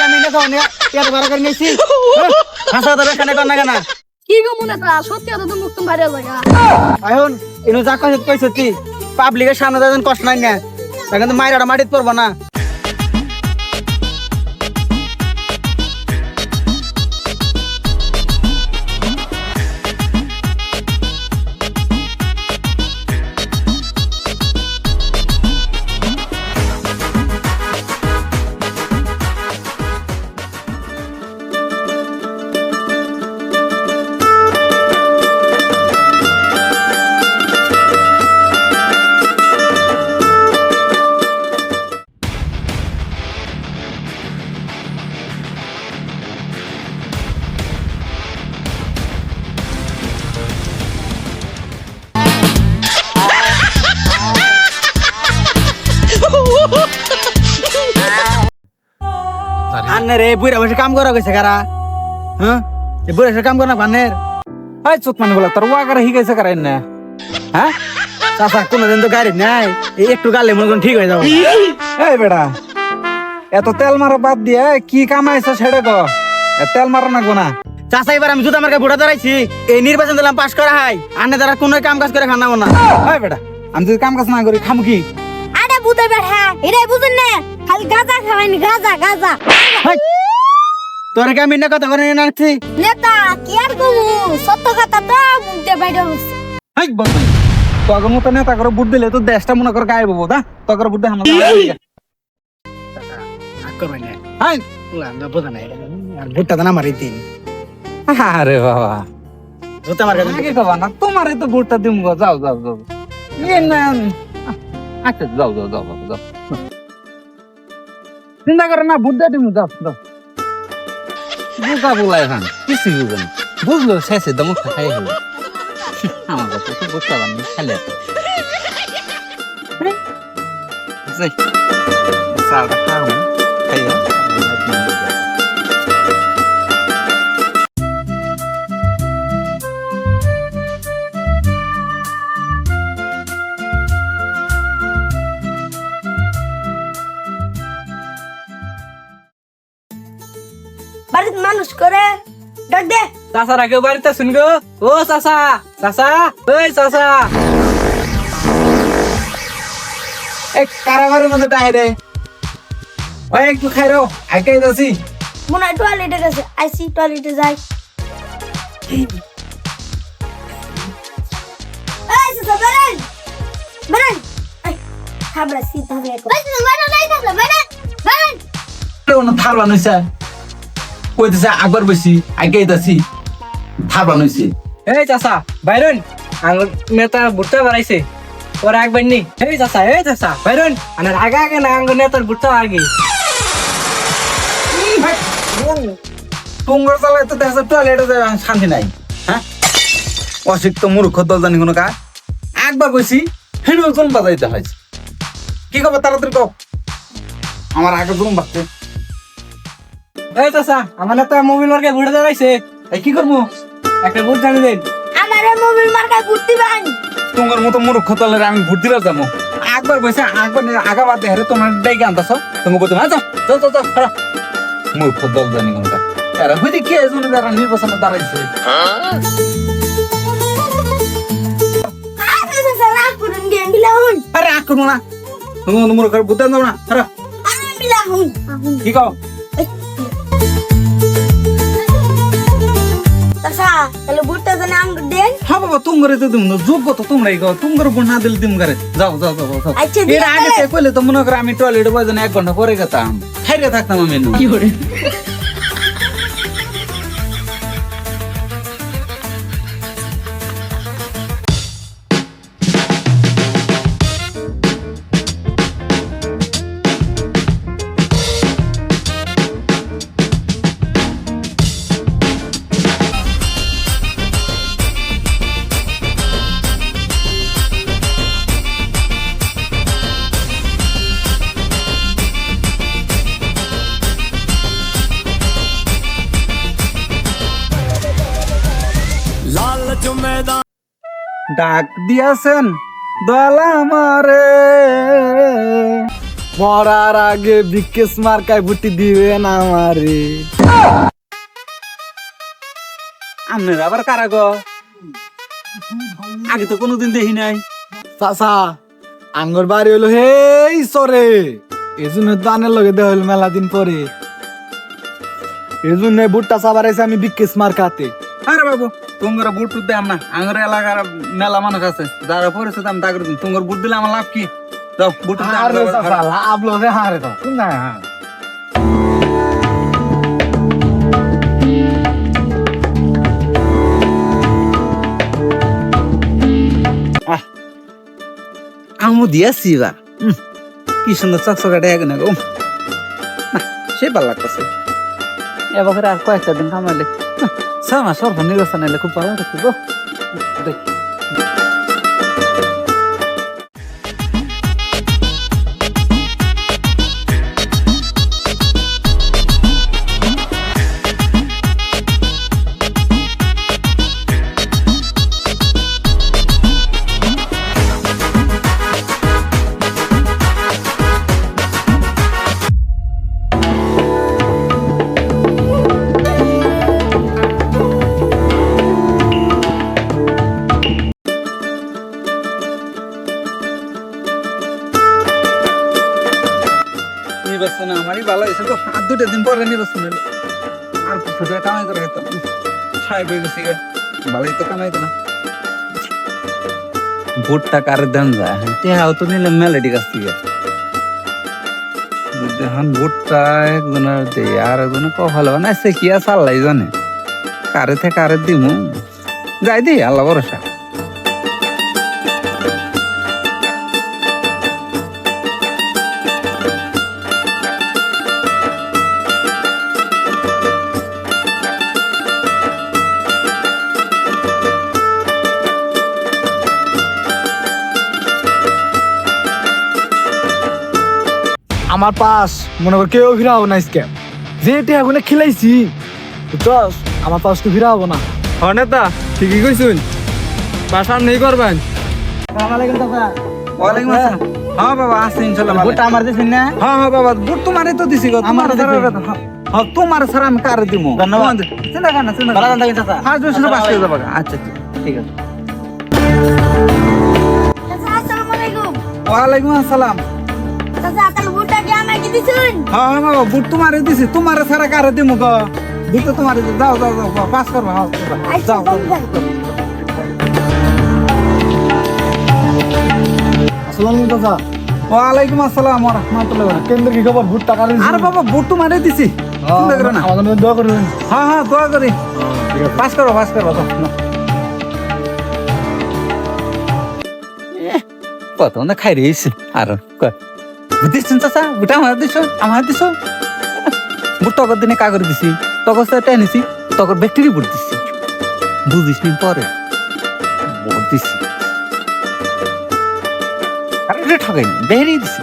আমি না খাওয়া নিয়ে পেট ভরা করে নিয়েছি হাসা তবে এখানে কর না কেন কি গো মনে তা সত্যি কথা তো মুখ তুমি বাইরে লাগা এখন ইনো যা কইছ তুই পাবলিকের সামনে যখন কষ্ট নাই না তখন তো মাইরাটা মাটিতে পড়বো না আন্নে রে বুড়া বসে কাম করা গেছে কারা হ্যাঁ এই বুড়া কাম করা বানের এই চোখ মানে বলা তোর ওয়া করে হিগেছে কারা না হ্যাঁ চাচা কোনদিন তো গাড়ি নাই এই একটু গালে মনে করেন ঠিক হয়ে যাবে এই বেটা এত তেল মারা বাদ দিয়ে কি কামাইছ সেটা কো তেল মারা না গোনা চাচা এবার আমি জুতা মার্কা বুড়া দাঁড়াইছি এই নির্বাচন দিলাম পাশ করা হয় আন্নে দ্বারা কোনো কাম কাজ করে খানাবো না এই বেটা আমি যদি কাম কাজ না করি খাম কি আরে বুঝে বেটা এটাই বুঝেন না খালি গাজা খাওয়াইনি গাজা গাজা তোর কি আমি না কথা করে নাচ্ছি নেতা কি আর গো সত্য কথা তো মুখ দিয়ে বাইরে হচ্ছে হাই বন্ধু তোর মতো নেতা করে বুট দিলে তো দেশটা মনে করে গায়েব হবো দা তোর বুট দিয়ে হাই বোঝা নাই আর ভুট্টা তো না মারি দিন আরে বাবা জুতা মার্কা আগে কবা না তোমার তো বুটটা দিম গো যাও যাও যাও ইয়ে না আচ্ছা যাও যাও যাও যাও চিন্তা করে না বুট দিম যাও যাও বুকা বলা এখন কিছু বুঝে না বুঝলো শেষে দম খাই হলো আমার কথা তো বুঝতে পারনি খেলে সারা খাও খাইয়া বাড়িতে মানুষ করে ডাক দে চাচা রাখে বাড়িতে শুনগো ও চাচা চাচা ওই চাচা এক কারাগারের মধ্যে টাই রে ওই একটু খাই রো আগে যাচ্ছি মনে হয় টয়লেটে গেছে আইসি টয়লেটে যাই এই সুসা বেরেন বেরেন এই খাবরা সিধা বে এই সুসা বেরেন নাই থাকলে বেরেন বেরেন কোন থার বানাইছে কইতেছে আকবার বসি আগে যাচ্ছি থার বানাইছে এই চাচা বাইরন আঙ্গ নেতা বুটটা বানাইছে ওর একবার নি এই চাচা বাইরন আনার আগে আগে না আঙ্গ নেতার বুটটা আগে পুঙ্গর চালায় তো দেখা টয়লেটে যায় শান্তি নাই হ্যাঁ অশিক্ষিত মূর্খ দল জানি কোনো কাজ একবার বসি হেঁটে জুম বাজাইতে হয়েছে কি খবর তাড়াতাড়ি কও আমার আগে জুম বাজছে এই চাচা আমার নেতা মোবাইল মার্কে ঘুরে দাঁড়াইছে এই কি করবো একটা ভোট জানি দেন আমারে মোবাইল মার্কায় ঘুরতে বান তোমার মতো মূর্খ দলের আমি ভোট দিবার যাবো একবার বসে একবার আগা বাদ হেরে তোমার ডাইকে আনতাছ তুমি বলতে যাও যাও যাও যাও খারাপ মূর্খ দল জানি কোনটা এরা হইতে কে জন্য যারা নির্বাচনে দাঁড়াইছে আরে সুসা রাগ করুন গেম বিলাহুন আরে রাগ করবো না তুমি মূর্খ বুঝতে যাও না খারাপ আরে বিলাহুন কি কও চাচা তাহলে বুটটা জানে আঙ্গ দেন হ্যাঁ বাবা তুমি তো দিম না যোগ্য তো তোমরাই গো তুমি বোন না দিলে দিম করে যাও যাও যাও যাও আচ্ছা এর আগে থেকে কইলে তো মনে করো আমি টয়লেটে বসে 1 ঘন্টা পরে গেতাম খাইরে থাকতাম আমি কি করে ডাক দিয়াছেন দয়াল আমারে মরার আগে বিকেশ মার্কায় ভুটি দিবেন আমারে। আপনার আবার কারা গো? আগে তো কোনোদিন দেখি নাই। চাচা আঙ্গর বাড়ি হলো হেই সরে, এজন্য দানের লগে দেওয়া হইলো মেলা দিন পরে, এজন্য ভুট্টা চাবার আইছে আমি বিকেশ মার্কাতে। আরে বাবু তোমার বুট টুট দেয় না, আমার এলাকার মেলা মানুষ আছে যারা পড়েছে আমি তা করে দিন। তোমার বুট দিলে আমার লাভ কি? যাও বুট টুট আরে চাচা লাভ লসে হারে তো কোন না। আমু দিয়েছি বা কি সুন্দর চকচকাটে এক না গো, সে ভালো লাগতেছে। এবার আর কয়েকটা দিন কামাইলে 6 মাস সরকার নির্বাচন এলে খুব ভালো লাগতো গো। নির্বাচন আমারই ভালো হয়েছে গো, আর 2টা দিন পরে নির্বাচন এলো, আর কিছু কামাই করে খেতাম। সাহেব হয়ে গেছি ভালোই তো কামাই না। ভোটটা কার দেন যায় টেহাও তো নিলাম মেলেডি কাছ থেকে। দেখুন ভোটটা একজনের দেয় আর একজনে কপালে বানাইছে কি আর চাল্লাই জানে, কারে থেকে কারে দিমু যাই দিই আল্লাহ ভরসা। আমার পাস মনে কর কেউ ফিরা হবো না স্ক্যাম, যে টেহাগুলো খিলাইছি বুঝছস, আমার পাস তো ফিরা হবো না। নেতা ঠিকই কইছুন, বাসার নেই করবেন। ওয়ালাইকুম আসসালাম। হ্যাঁ বাবা আছে ইনশাআল্লাহ ভালো। ভোটটা আমার দিছেন না? হ্যাঁ হ্যাঁ বাবা বুট তোমারে তো দিছি গো, তোমার ছাড়া হ্যাঁ তোমার ছাড়া আমি কারে দিমু? ধন্যবাদ। চিন্তা কর না চিন্তা কর ভালো না। থাকেন চাচা। হ্যাঁ দুশো পাঁচ করে যাবা। আচ্ছা ঠিক আছে। চাচা আসসালামু আলাইকুম। ওয়ালাইকুম আসসালাম। চাচা তাহলে ভুট্টা কি আমাকে দিছুন? হ্যাঁ হ্যাঁ বাবা বুট তোমারে দিছি, তোমার ছাড়া কারে দিমু গো? বুট তো তোমারে যাও যাও যাও পাস করবা। হ্যাঁ আচ্ছা যাও যাও। আসসালামু আলাইকুম চাচা। ওয়ালাইকুম আসসালাম ওয়া রাহমাতুল্লাহি ওয়া বারাকাতুহু। কেন্দ্র কি খবর? ভুট্টা কারে দিছেন? আরে বাবা বুট তোমারে দিছি, চিন্তা করো না। আমাদের মধ্যে দোয়া করবেন। হ্যাঁ হ্যাঁ দোয়া করি, পাস করো যাও না। কত না খাই রয়েছে আর দিচ্ছেন চাচা বুটা আমার দিছ বুট তকর দিনে কাগজ দিছি, তকর টেনেছি, তকর ব্যাকটেরি বুট দিচ্ছি, বুঝিস নি পরে বুট দিচ্ছি। আরে ঠকাইনি বেরিয়ে দিছি।